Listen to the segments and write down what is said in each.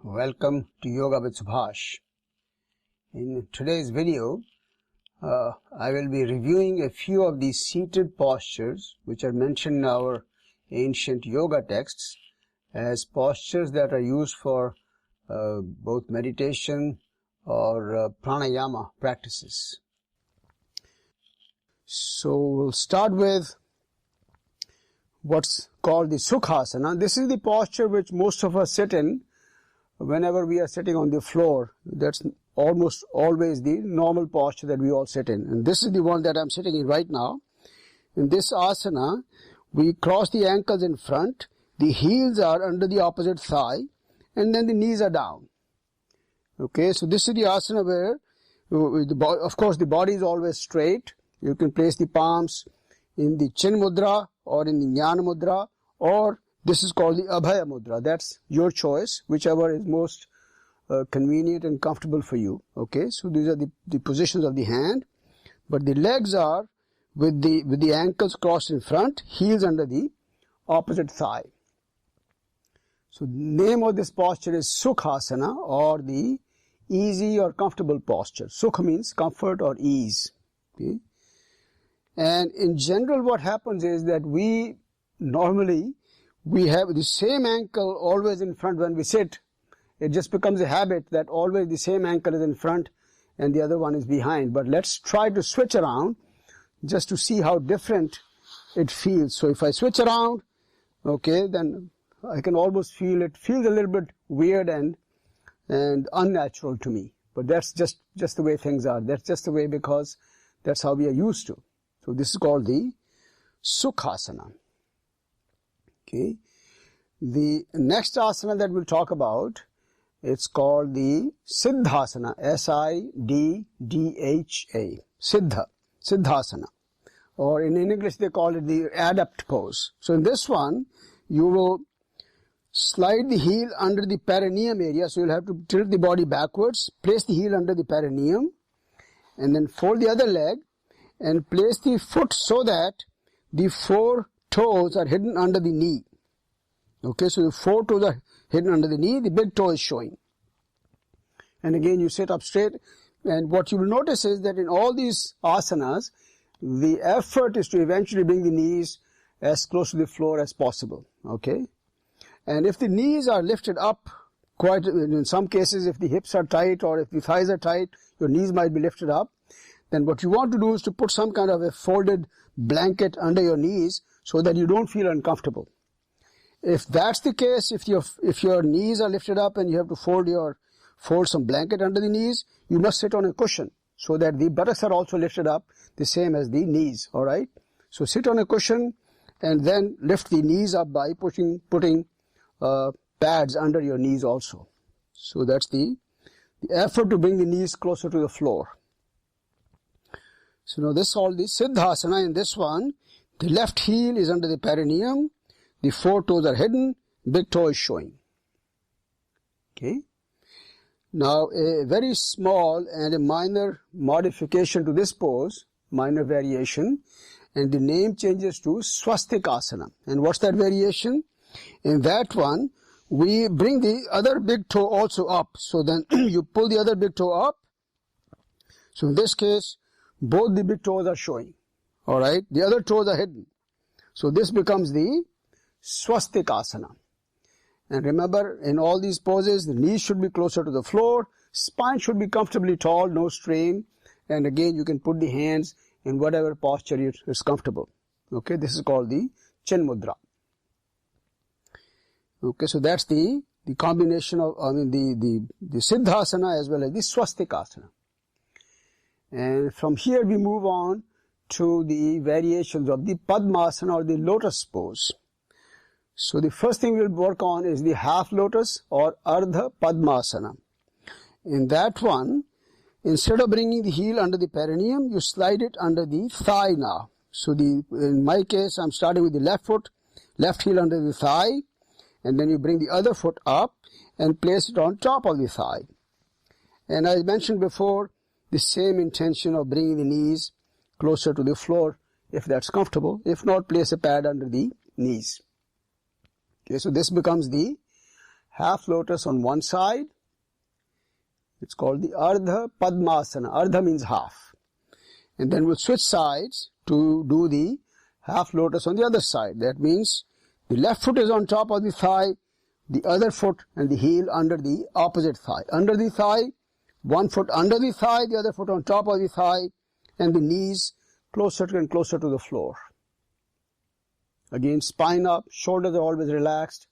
Welcome to Yoga with Subhash. In today's video, I will be reviewing a few of the seated postures which are mentioned in our ancient yoga texts as postures that are used for both meditation or pranayama practices. So we'll start with what's called the Sukhasana. This is the posture which most of us sit in whenever we are sitting on the floor. That's almost always the normal posture that we all sit in. And this is the one that I'm sitting in right now. In this asana, we cross the ankles in front, the heels are under the opposite thigh, and then the knees are down. Okay, so this is the asana where, of course, the body is always straight. You can place the palms in the chin mudra or in the jnana mudra, or this is called the abhaya mudra. That's your choice, whichever is most convenient and comfortable for you. Okay, so these are the positions of the hand, but the legs are with the ankles crossed in front, heels under the opposite thigh. So the name of this posture is Sukhasana, or the easy or comfortable posture. Sukha means comfort or ease. Okay. And in general what happens is that we have the same ankle always in front when we sit. It just becomes a habit that always the same ankle is in front and the other one is behind. But let's try to switch around just to see how different it feels. So if I switch around, okay, then I can almost feel it feels a little bit weird and unnatural to me. But that's just the way things are. That's just the way, because that's how we are used to. So this is called the Sukhasana. Okay. The next asana that we'll talk about, it's called the Siddhaasana, S-I-D-D-H-A, Siddhaasana, or in English they call it the adept pose. So in this one, you will slide the heel under the perineum area, so you'll have to tilt the body backwards, place the heel under the perineum, and then fold the other leg, and place the foot so that the four toes are hidden under the knee. Okay, so the four toes are hidden under the knee, the big toe is showing. And again, you sit up straight, and what you will notice is that in all these asanas, the effort is to eventually bring the knees as close to the floor as possible. Okay, and if the knees are lifted up, quite in some cases, if the hips are tight or if the thighs are tight, your knees might be lifted up. Then what you want to do is to put some kind of a folded blanket under your knees so that you don't feel uncomfortable. If that's the case, if your knees are lifted up and you have to fold some blanket under the knees, you must sit on a cushion so that the buttocks are also lifted up the same as the knees. All right. So sit on a cushion and then lift the knees up by putting pads under your knees also. So that's the effort to bring the knees closer to the floor. So now this is all the Siddhaasana. In this one, the left heel is under the perineum, the four toes are hidden, big toe is showing. Okay. Now a very small and a minor modification to this pose, minor variation, and the name changes to Swastikasana. And what's that variation? In that one, we bring the other big toe also up. So then you pull the other big toe up. So in this case, both the big toes are showing. All right, the other toes are hidden. So this becomes the Swastikasana. And remember, in all these poses, the knees should be closer to the floor, spine should be comfortably tall, no strain, and again you can put the hands in whatever posture is comfortable. Okay, this is called the chin mudra. Okay, so that's the combination of, the Siddhaasana as well as the Swastikasana. And from here we move on to the variations of the Padmasana or the Lotus pose. So the first thing we'll work on is the half lotus or Ardha Padmasana. In that one, instead of bringing the heel under the perineum, you slide it under the thigh now. So in my case, I'm starting with the left foot, left heel under the thigh, and then you bring the other foot up and place it on top of the thigh. And as I mentioned before, the same intention of bringing the knees closer to the floor if that's comfortable. If not, place a pad under the knees. Okay, so this becomes the half lotus on one side. It's called the Ardha Padmasana. Ardha means half. And then we'll switch sides to do the half lotus on the other side. That means the left foot is on top of the thigh, the other foot and the heel under the opposite thigh. Under the thigh, one foot under the thigh, the other foot on top of the thigh, and the knees closer and closer to the floor. Again, spine up, shoulders are always relaxed,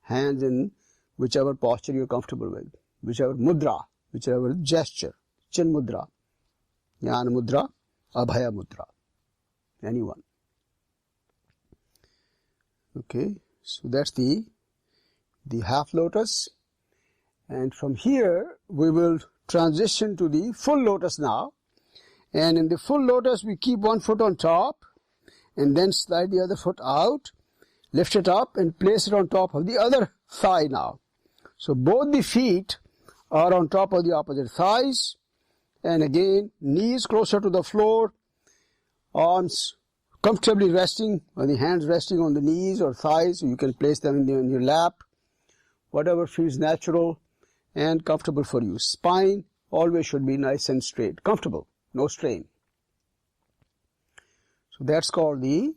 hands in whichever posture you're comfortable with, whichever mudra, whichever gesture, chin mudra, jnana mudra, abhaya mudra, anyone. Okay, so that's the half lotus, and from here we will transition to the full lotus now. And in the full lotus we keep one foot on top and then slide the other foot out, lift it up and place it on top of the other thigh now. So both the feet are on top of the opposite thighs, and again knees closer to the floor, arms comfortably resting, or the hands resting on the knees or thighs. You can place them in your lap, whatever feels natural and comfortable for you. Spine always should be nice and straight, comfortable, no strain. So that's called the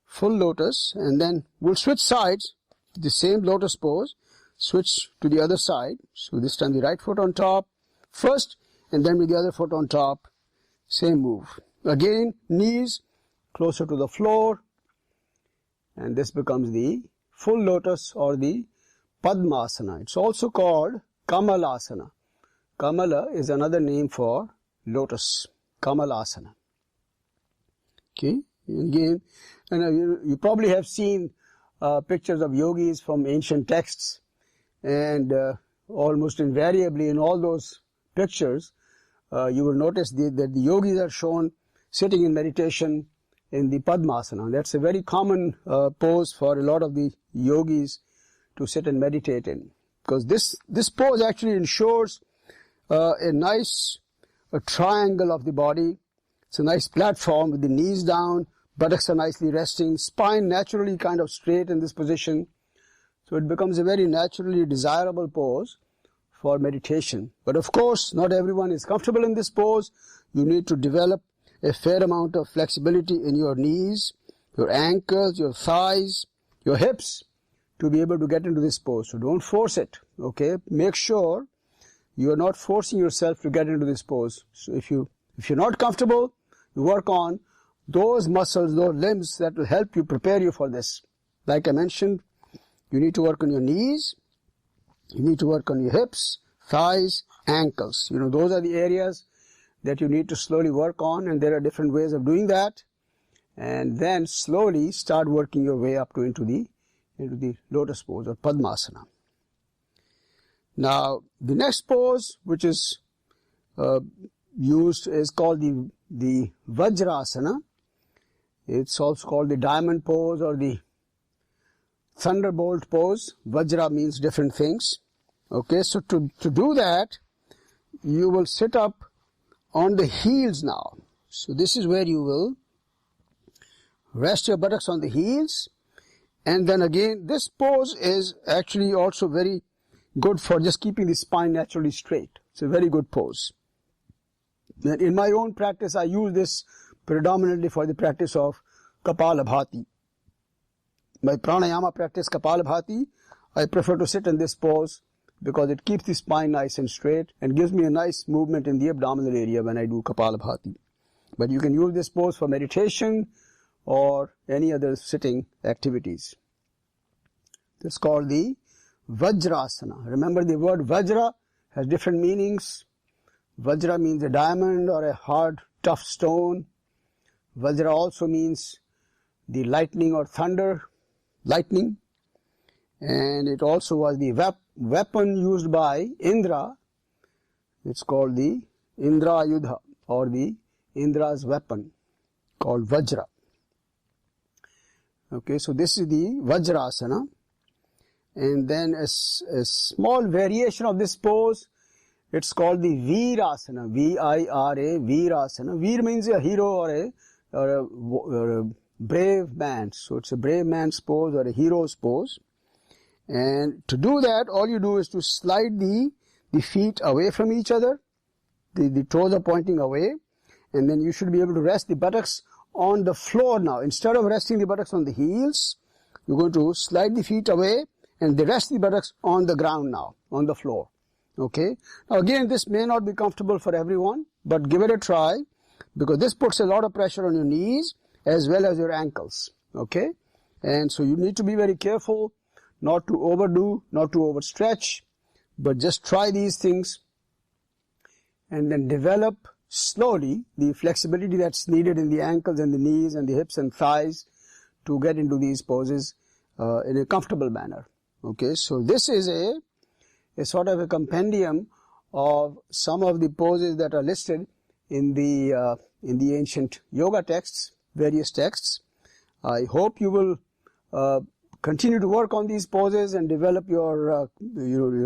full lotus, and then we'll switch sides to the same lotus pose, switch to the other side. So this time the right foot on top first, and then with the other foot on top, same move. Again, knees closer to the floor, and this becomes the full lotus or the Padmasana. It's also called Kamalasana. Kamala is another name for lotus, Kamalasana. Okay, again, and you probably have seen pictures of yogis from ancient texts, and almost invariably in all those pictures, you will notice that the yogis are shown sitting in meditation in the Padmasana. That's a very common pose for a lot of the yogis to sit and meditate in, because this pose actually ensures a nice triangle of the body. It's a nice platform with the knees down, buttocks are nicely resting, spine naturally kind of straight in this position. So it becomes a very naturally desirable pose for meditation. But of course, not everyone is comfortable in this pose. You need to develop a fair amount of flexibility in your knees, your ankles, your thighs, your hips, to be able to get into this pose. So don't force it, okay? Make sure you are not forcing yourself to get into this pose. So if you're not comfortable, you work on those muscles, those limbs that will help you, prepare you for this. Like I mentioned, you need to work on your knees, you need to work on your hips, thighs, ankles. Those are the areas that you need to slowly work on, and there are different ways of doing that. And then slowly start working your way up to into the lotus pose or Padmasana. Now, the next pose which is used is called the Vajrasana. It's also called the diamond pose or the thunderbolt pose. Vajra means different things. Okay, so to do that, you will sit up on the heels now. So this is where you will rest your buttocks on the heels, and then again, this pose is actually also very good for just keeping the spine naturally straight. It's a very good pose. And in my own practice, I use this predominantly for the practice of Kapalabhati. My pranayama practice, Kapalabhati, I prefer to sit in this pose because it keeps the spine nice and straight and gives me a nice movement in the abdominal area when I do Kapalabhati. But you can use this pose for meditation or any other sitting activities. It's called the Vajrasana. Remember, the word Vajra has different meanings. Vajra means a diamond or a hard, tough stone. Vajra also means the lightning or thunder, lightning. And it also was the weapon used by Indra. It's called the Indra Yudha, or the Indra's weapon, called Vajra. Okay, so this is the Vajrasana. And then a small variation of this pose, it's called the Virasana, V-I-R-A, Virasana. Veer means a hero or a brave man. So it's a brave man's pose or a hero's pose. And to do that, all you do is to slide the feet away from each other. The toes are pointing away, and then you should be able to rest the buttocks on the floor now. Instead of resting the buttocks on the heels, you're going to slide the feet away and rest the buttocks on the ground now, on the floor. Okay. Now again, this may not be comfortable for everyone, but give it a try, because this puts a lot of pressure on your knees as well as your ankles. Okay. And so you need to be very careful not to overdo, not to overstretch, but just try these things and then develop slowly the flexibility that's needed in the ankles and the knees and the hips and thighs to get into these poses in a comfortable manner. Okay, so this is a sort of a compendium of some of the poses that are listed in the ancient yoga texts, various texts. I hope you will continue to work on these poses and develop your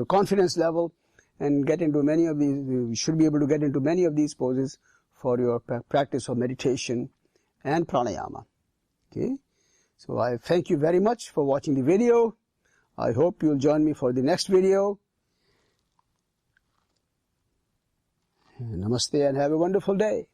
confidence level and get into many of these. You should be able to get into many of these poses for your practice of meditation and pranayama. Okay, so I thank you very much for watching the video. I hope you'll join me for the next video. Namaste and have a wonderful day.